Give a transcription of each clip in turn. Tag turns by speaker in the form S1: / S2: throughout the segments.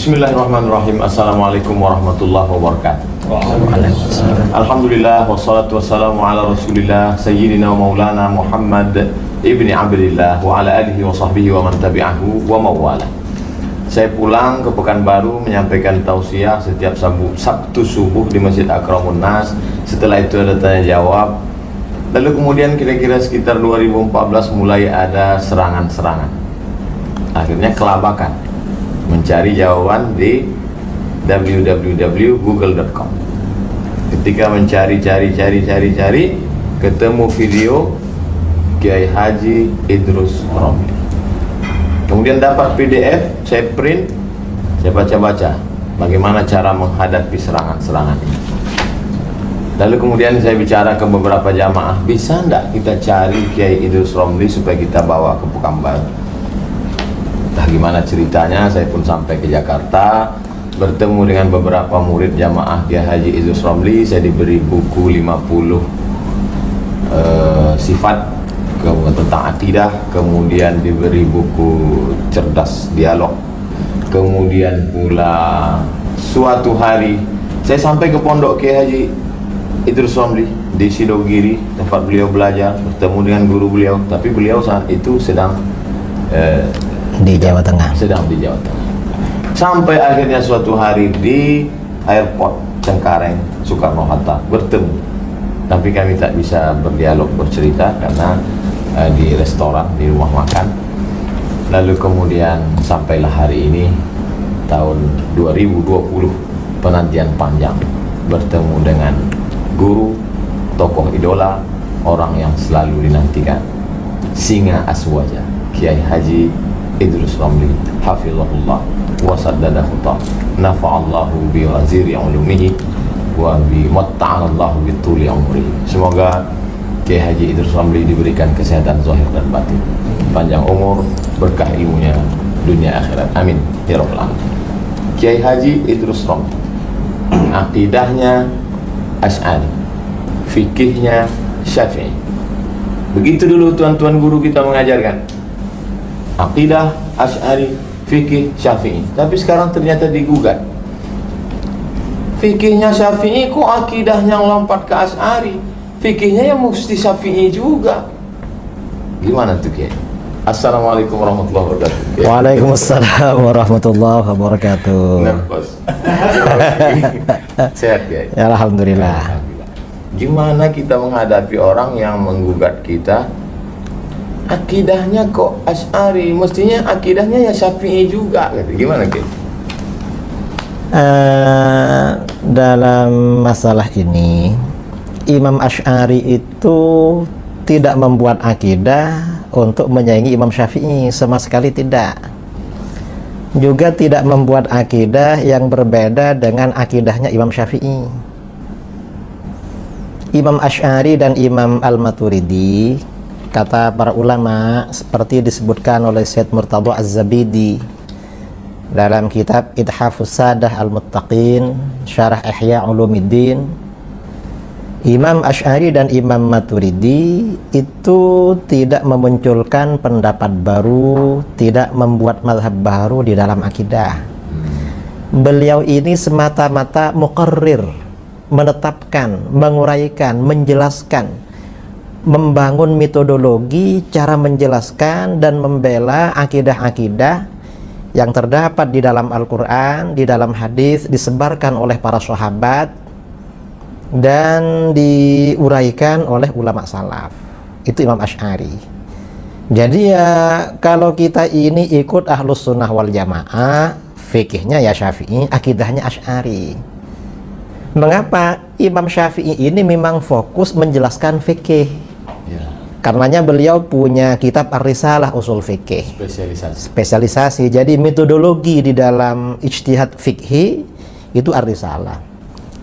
S1: Bismillahirrahmanirrahim. Assalamualaikum warahmatullahi wabarakatuh. Alhamdulillah wassalatu wassalamu ala Rasulillah Sayyidina wa Maulana Muhammad ibni Abdillah wa ala alihi wa sahbihi wa man tabi'ahu wa mawala. Saya pulang ke Pekanbaru menyampaikan tausiah setiap Sabtu subuh di Masjid Akramun Nas. Setelah itu ada tanya jawab. Lalu kemudian kira-kira sekitar 2014 mulai ada serangan-serangan. Akhirnya kelabakan mencari jawaban di www.google.com. Ketika mencari, ketemu video Kiai Haji Idrus Romli. Kemudian dapat PDF, saya print, saya baca-baca bagaimana cara menghadapi serangan-serangan ini. Lalu kemudian saya bicara ke beberapa jamaah, bisa enggak kita cari Kiai Idrus Romli supaya kita bawa ke Pekanbaru? Entah gimana ceritanya, saya pun sampai ke Jakarta, bertemu dengan beberapa murid jamaah Kiai Haji Idrus Romli. Saya diberi buku 50 sifat tentang akidah, kemudian diberi buku cerdas dialog. Kemudian pula suatu hari saya sampai ke pondok Kiai Haji Idrus Romli di Sidogiri, tempat beliau belajar, bertemu dengan guru beliau, tapi beliau saat itu sedang
S2: di Jawa Tengah.
S1: Sampai akhirnya suatu hari di airport Cengkareng Soekarno-Hatta bertemu, tapi kami tak bisa berdialog, bercerita karena di restoran, di rumah makan. Lalu kemudian sampailah hari ini tahun 2020, penantian panjang bertemu dengan guru, tokoh idola, orang yang selalu dinantikan, singa aswaja, Kiai Haji Idrus Romli, hafizahullah wa saddada khutam, nafa'allahu bi waziri ulumihi wa bi matta'alallahu bi tuli umrihi. Semoga Kiai Haji Idrus Romli diberikan kesehatan zahir dan batin, panjang umur, berkah ilmunya dunia akhirat, amin ya rabbal alamin. Kiai Haji Idrus Romli, akidahnya Asy'ari, fikihnya Syafi'i. Begitu dulu tuan-tuan guru kita mengajarkan, akidah Asy'ari, fikih Syafi'i. Tapi sekarang ternyata digugat, fikihnya Syafi'i kok akidahnya lompat ke Asy'ari, fikihnya ya mesti Syafi'i juga. Gimana tuh Kiai? Assalamualaikum warahmatullahi wabarakatuh.
S2: Waalaikumsalam warahmatullahi wabarakatuh.
S1: Sehat Kiai?
S2: Ya, alhamdulillah.
S1: Gimana kita menghadapi orang yang menggugat kita, akidahnya kok Asy'ari, mestinya akidahnya ya Syafi'i juga, gimana Kiai?
S2: Dalam masalah ini, Imam Asy'ari itu tidak membuat akidah untuk menyaingi Imam Syafi'i, sama sekali tidak. Juga tidak membuat akidah yang berbeda dengan akidahnya Imam Syafi'i. Imam Asy'ari dan Imam Al-Maturidi, kata para ulama, seperti disebutkan oleh Syed Murtadha Az-Zabidi dalam kitab Ithafus Sadah Al-Muttaqin, Syarah Ihya Ulumuddin, Imam Asy'ari dan Imam Maturidi itu tidak memunculkan pendapat baru, tidak membuat mazhab baru di dalam akidah. Beliau ini semata-mata muqarrir, menetapkan, menguraikan, menjelaskan, membangun metodologi cara menjelaskan dan membela akidah-akidah yang terdapat di dalam Al-Quran, di dalam hadis, disebarkan oleh para sahabat dan diuraikan oleh ulama salaf. Itu Imam Asy'ari. Jadi ya, kalau kita ini ikut Ahlus Sunnah wal Jamaah, fikihnya ya Syafi'i, akidahnya Asy'ari. Mengapa? Imam Syafi'i ini memang fokus menjelaskan fikih. Karenanya beliau punya kitab Ar-Risalah Usul Fikih, spesialisasi. Jadi metodologi di dalam ijtihad fikih itu Ar-Risalah.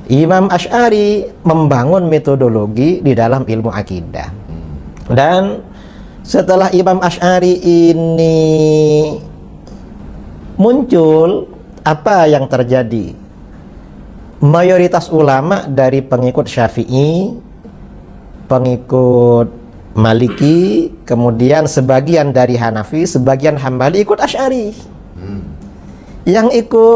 S2: Imam Asy'ari membangun metodologi di dalam ilmu akidah. Dan setelah Imam Asy'ari ini muncul, apa yang terjadi? Mayoritas ulama dari pengikut Syafi'i, pengikut Maliki, kemudian sebagian dari Hanafi, sebagian Hambali ikut Asy'ari. Yang ikut